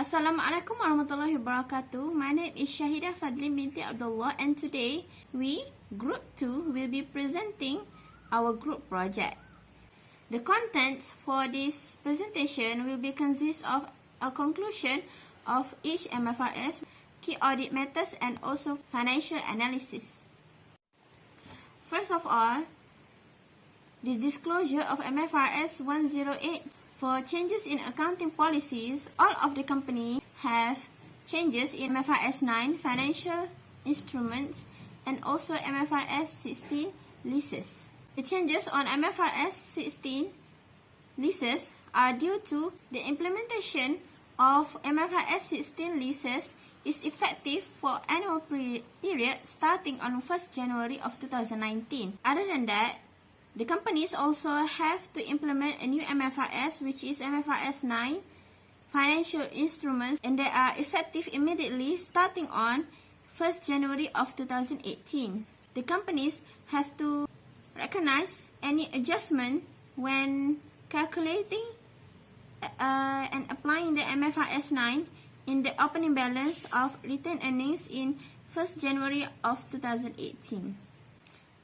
Assalamualaikum warahmatullahi wabarakatuh. My name is Shahidah Fadli binti Abdullah, and today we, Group 2, will be presenting our group project. The contents for this presentation will be consist of a conclusion of each MFRS, key audit matters, and also financial analysis. First of all, the disclosure of MFRS 108. For changes in accounting policies, all of the company have changes in MFRS 9 financial instruments and also MFRS 16 leases. The changes on MFRS 16 leases are due to the implementation of MFRS 16 leases is effective for annual period starting on 1st January of 2019. Other than that, the companies also have to implement a new MFRS, which is MFRS 9 financial instruments, and they are effective immediately starting on 1st January of 2018. The companies have to recognize any adjustment when calculating and applying the MFRS 9 in the opening balance of retained earnings in 1st January of 2018.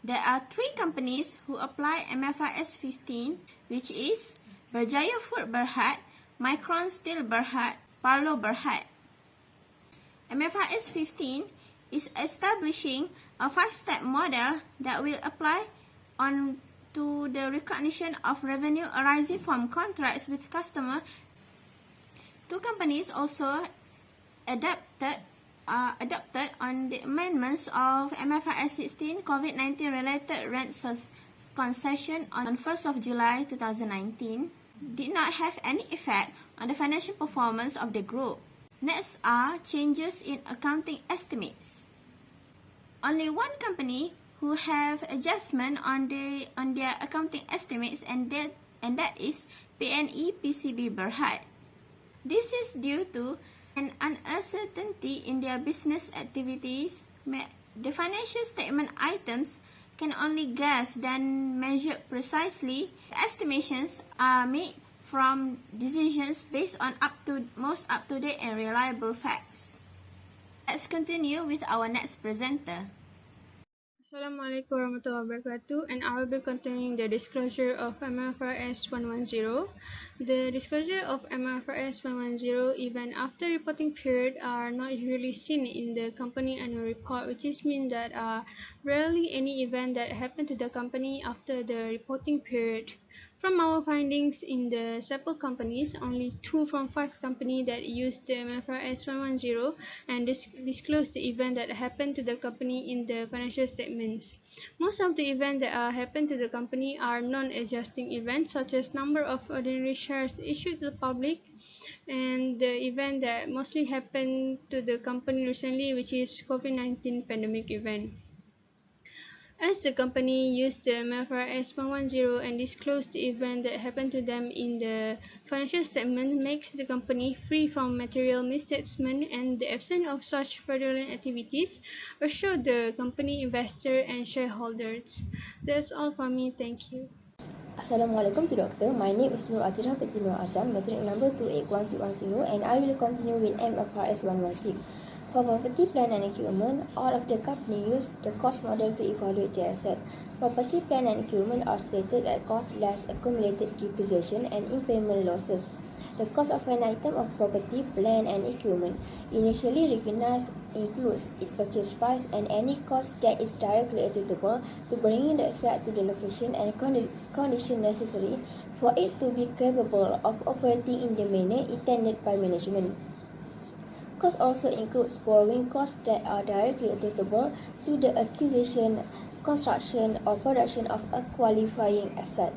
There are 3 companies who apply MFRS 15, which is Berjaya Food Berhad, Micron Steel Berhad, Parlo Berhad. MFRS 15 is establishing a 5-step model that will apply on to the recognition of revenue arising from contracts with customers. 2 companies also adopted on the amendments of MFRS 16 COVID-19 related rent concession on 1st of July 2019 did not have any effect on the financial performance of the group. Next are changes in accounting estimates. Only 1 company who have adjustment on their accounting estimates, and that is PNE PCB Berhad. This is due to an uncertainty in their business activities. The financial statement items can only guess than measure precisely. The estimations are made from decisions based on most up-to-date and reliable facts. Let's continue with our next presenter. Assalamualaikum warahmatullahi wabarakatuh, and I will be continuing the disclosure of MFRS 110. The disclosure of MFRS 110 even after reporting period are not usually seen in the company annual report, which means that rarely any event that happened to the company after the reporting period. From our findings in the sample companies, only 2 from 5 companies that used the FAR3 110 and disclosed the event that happened to the company in the financial statements. Most of the events that happened to the company are non-adjusting events, such as number of ordinary shares issued to the public, and the event that mostly happened to the company recently, which is COVID-19 pandemic event. As the company used the MFRS 110 and disclosed the event that happened to them in the financial statement, makes the company free from material misstatement, and the absence of such fraudulent activities assure the company investor and shareholders. That's all from me. Thank you. Assalamualaikum to Doctor. My name is Nur Atira Petimur Asam, metric number 281610, and I will continue with MFRS 116. For property, plant and equipment, all of the company use the cost model to evaluate their asset. Property, plant and equipment are stated at cost less accumulated depreciation and impairment losses. The cost of an item of property, plant and equipment initially recognized includes its purchase price and any cost that is directly attributable to bringing the asset to the location and condition necessary for it to be capable of operating in the manner intended by management. Cost also includes borrowing costs that are directly attributable to the acquisition, construction, or production of a qualifying asset.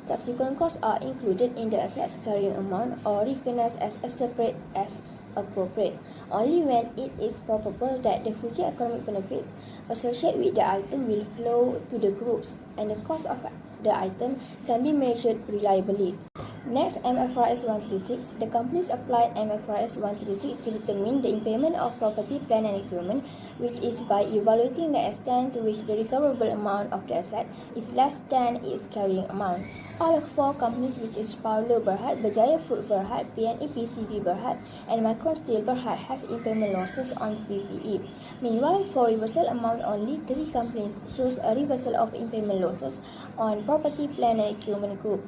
Subsequent costs are included in the asset's carrying amount or recognized as a separate as appropriate, only when it is probable that the future economic benefits associated with the item will flow to the groups and the cost of the item can be measured reliably. Next, MFRS 136. The companies applied MFRS 136 to determine the impairment of property, plant and equipment, which is by evaluating the extent to which the recoverable amount of the asset is less than its carrying amount. All of 4 companies, which is Paulo Berhad, Berjaya Food Berhad, PNE PCB Berhad, and Micron Steel Berhad, have impairment losses on PPE. Meanwhile, for reversal amount, only 3 companies shows a reversal of impairment losses on property, plant and equipment group.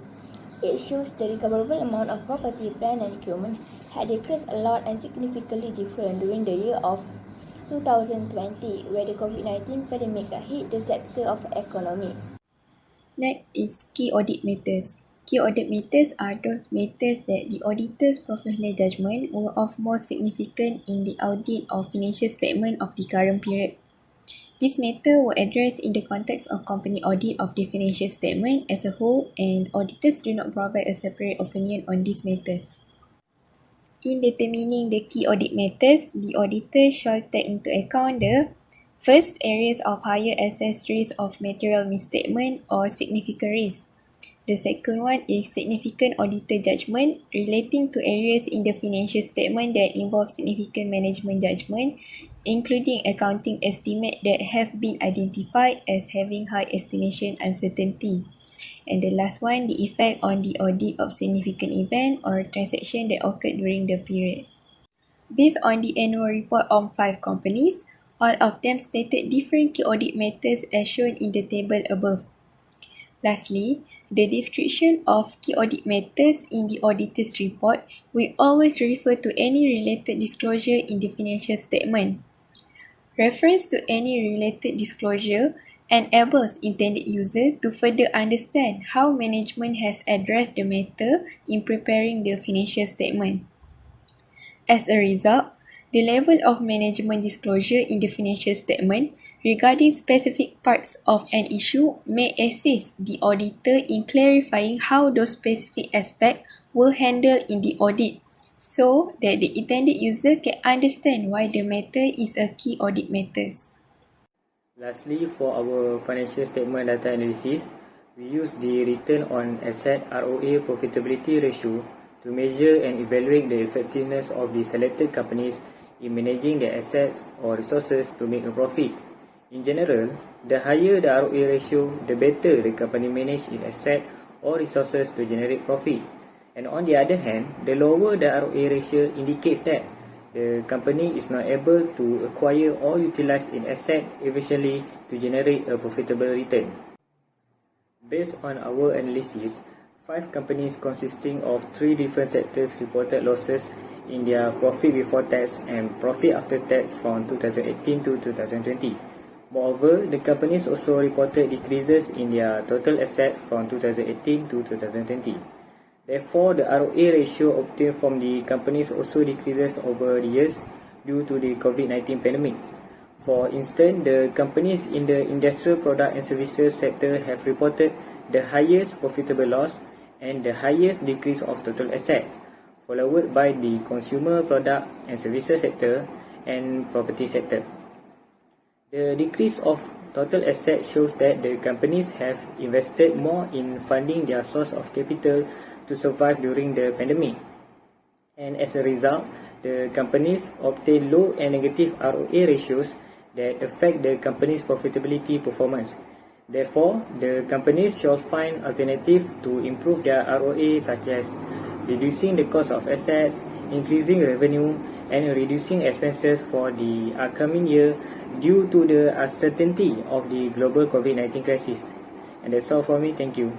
It shows the recoverable amount of property, plant and equipment had decreased a lot and significantly different during the year of 2020, where the COVID-19 pandemic hit the sector of the economy. Next is key audit matters. Key audit matters are those matters that the auditor's professional judgment were of more significant in the audit of financial statement of the current period. This matter were addressed in the context of company audit of the financial statement as a whole, and auditors do not provide a separate opinion on these matters. In determining the key audit matters, the auditor shall take into account the first, areas of higher assessed risk of material misstatement or significant risk. The second one is significant auditor judgment relating to areas in the financial statement that involve significant management judgment, including accounting estimate that have been identified as having high estimation uncertainty. And the last one, the effect on the audit of significant event or transaction that occurred during the period. Based on the annual report on 5 companies, all of them stated different key audit matters as shown in the table above. Lastly, the description of key audit matters in the auditor's report will always refer to any related disclosure in the financial statement. Reference to any related disclosure enables intended user to further understand how management has addressed the matter in preparing the financial statement. As a result, the level of management disclosure in the financial statement regarding specific parts of an issue may assist the auditor in clarifying how those specific aspects were handled in the audit, so that the intended user can understand why the matter is a key audit matter. Lastly, for our financial statement data analysis, we use the return on asset ROA profitability ratio to measure and evaluate the effectiveness of the selected companies in managing their assets or resources to make a profit. In general, the higher the ROA ratio, the better the company manage its assets or resources to generate profit. And on the other hand, the lower the ROA ratio indicates that the company is not able to acquire or utilize its asset efficiently to generate a profitable return. Based on our analysis, 5 companies consisting of 3 different sectors reported losses in their profit before tax and profit after tax from 2018 to 2020. Moreover, the companies also reported decreases in their total assets from 2018 to 2020. Therefore, the ROA ratio obtained from the companies also decreases over the years due to the COVID-19 pandemic. For instance, the companies in the industrial product and services sector have reported the highest profitable loss and the highest decrease of total asset, followed by the consumer product and services sector and property sector. The decrease of total asset shows that the companies have invested more in funding their source of capital to survive during the pandemic. And as a result, the companies obtain low and negative ROA ratios that affect the company's profitability performance. Therefore, the companies should find alternatives to improve their ROA, such as reducing the cost of assets, increasing revenue, and reducing expenses for the upcoming year due to the uncertainty of the global COVID-19 crisis. And that's all for me. Thank you.